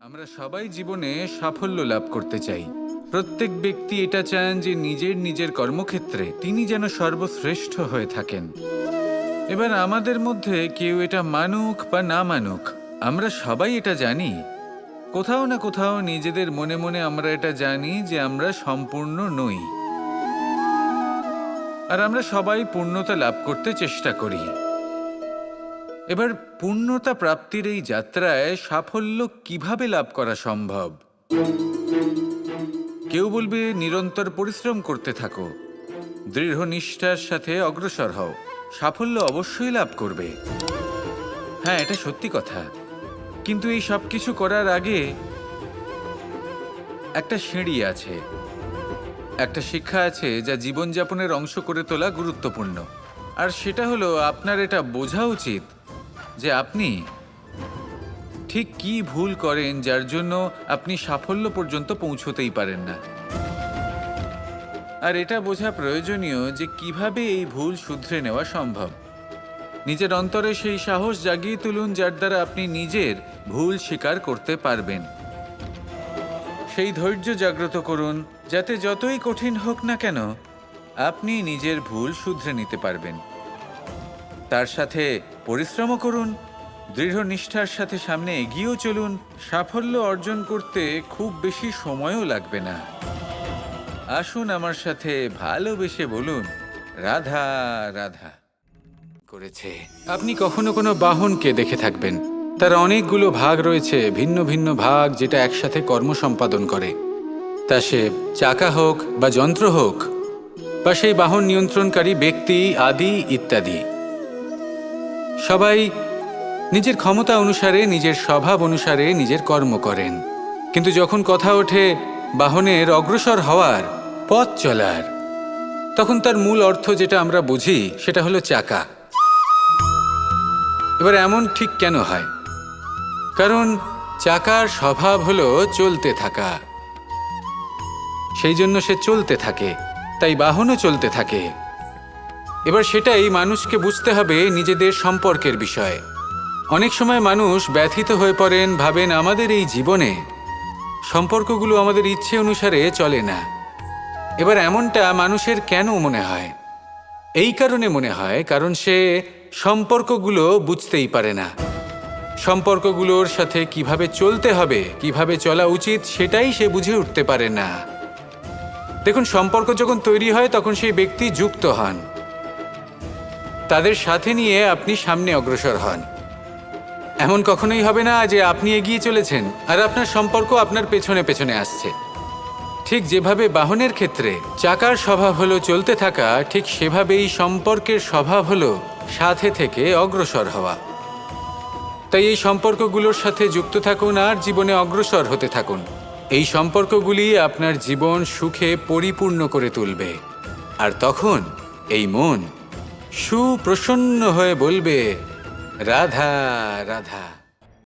আমরা সবাই জীবনে সাফল্য লাভ করতে চাই। প্রত্যেক ব্যক্তি এটা চান যে নিজের কর্মক্ষেত্রে তিনি যেন সর্বশ্রেষ্ঠ হয়ে থাকেন। এবার আমাদের মধ্যে কেউ এটা মানুক বা না মানুক, আমরা সবাই এটা জানি। কোথাও না কোথাও নিজেদের মনে মনে আমরা এটা জানি যে আমরা সম্পূর্ণ নই। আর আমরা সবাই পূর্ণতা লাভ করতে চেষ্টা করি। এবার পূর্ণতা প্রাপ্তির এই যাত্রায় সাফল্য কিভাবে লাভ করা সম্ভব? কেউ বলবে নিরন্তর পরিশ্রম করতে থাকো, দৃঢ় নিষ্ঠার সাথে অগ্রসর হও, সাফল্য অবশ্যই লাভ করবে। হ্যাঁ, এটা সত্যি কথা। কিন্তু এই সব কিছু করার আগে একটা সিঁড়ি আছে, একটা শিক্ষা আছে যা জীবনযাপনের অংশ করে তোলা গুরুত্বপূর্ণ। আর সেটা হলো আপনার এটা বোঝা উচিত যে আপনি ঠিক কি ভুল করেন যার জন্য আপনি সাফল্য পর্যন্ত পৌঁছতেই পারেন না। আর এটা বোঝা প্রয়োজনীয় যে কিভাবে এই ভুল শুধরে নেওয়া সম্ভব। নিজের অন্তরে সেই সাহস জাগিয়ে তুলুন যার দ্বারা আপনি নিজের ভুল স্বীকার করতে পারবেন। সেই ধৈর্য জাগ্রত করুন যাতে যতই কঠিন হোক না কেন আপনি নিজের ভুল শুধরে নিতে পারবেন। তার সাথে পরিশ্রমও করুন, দৃঢ় নিষ্ঠার সাথে সামনে এগিয়েও চলুন। সাফল্য অর্জন করতে খুব বেশি সময়ও লাগবে না। আসুন আমার সাথে ভালোবেসে বলুন, রাধা রাধা। করেছে আপনি কখনো কোনো বাহনকে দেখে থাকবেন, তার অনেকগুলো ভাগ রয়েছে, ভিন্ন ভিন্ন ভাগ যেটা একসাথে কর্ম সম্পাদন করে। তা সে চাকা হোক বা যন্ত্র হোক বা সেই বাহন নিয়ন্ত্রণকারী ব্যক্তি আদি ইত্যাদি। সবাই নিজের ক্ষমতা অনুসারে, নিজের স্বভাব অনুসারে নিজের কর্ম করেন। কিন্তু যখন কথা ওঠে বাহনের অগ্রসর হওয়ার, পথ চলার, তখন তার মূল অর্থ যেটা আমরা বুঝি সেটা হলো চাকা। এবার এমন ঠিক কেন হয়? কারণ চাকার স্বভাব হলো চলতে থাকা, সেই জন্য সে চলতে থাকে, তাই বাহনও চলতে থাকে। এবার সেটাই মানুষকে বুঝতে হবে নিজেদের সম্পর্কের বিষয়। অনেক সময় মানুষ ব্যথিত হয়ে পড়েন, ভাবেন আমাদের এই জীবনে সম্পর্কগুলো আমাদের ইচ্ছে অনুসারে চলে না। এবার এমনটা মানুষের কেন মনে হয়? এই কারণে মনে হয় কারণ সে সম্পর্কগুলো বুঝতেই পারে না। সম্পর্কগুলোর সাথে কিভাবে চলতে হবে, কিভাবে চলা উচিত সেটাই সে বুঝে উঠতে পারে না। দেখুন, সম্পর্ক যখন তৈরি হয় তখন সেই ব্যক্তি যুক্ত হন, তাদের সাথে নিয়ে আপনি সামনে অগ্রসর হন। এমন কখনোই হবে না যে আপনি এগিয়ে চলেছেন আর আপনার সম্পর্ক আপনার পেছনে পেছনে আসছে। ঠিক যেভাবে বাহনের ক্ষেত্রে চাকার স্বভাব হলো চলতে থাকা, ঠিক সেভাবেই সম্পর্কের স্বভাব হলো সাথে থেকে অগ্রসর হওয়া। তাই এই সম্পর্কগুলোর সাথে যুক্ত থাকুন আর জীবনে অগ্রসর হতে থাকুন। এই সম্পর্কগুলি আপনার জীবন সুখে পরিপূর্ণ করে তুলবে। আর তখন এই মন সুপ্রসন্ন হয়ে বলবে, রাধা রাধা।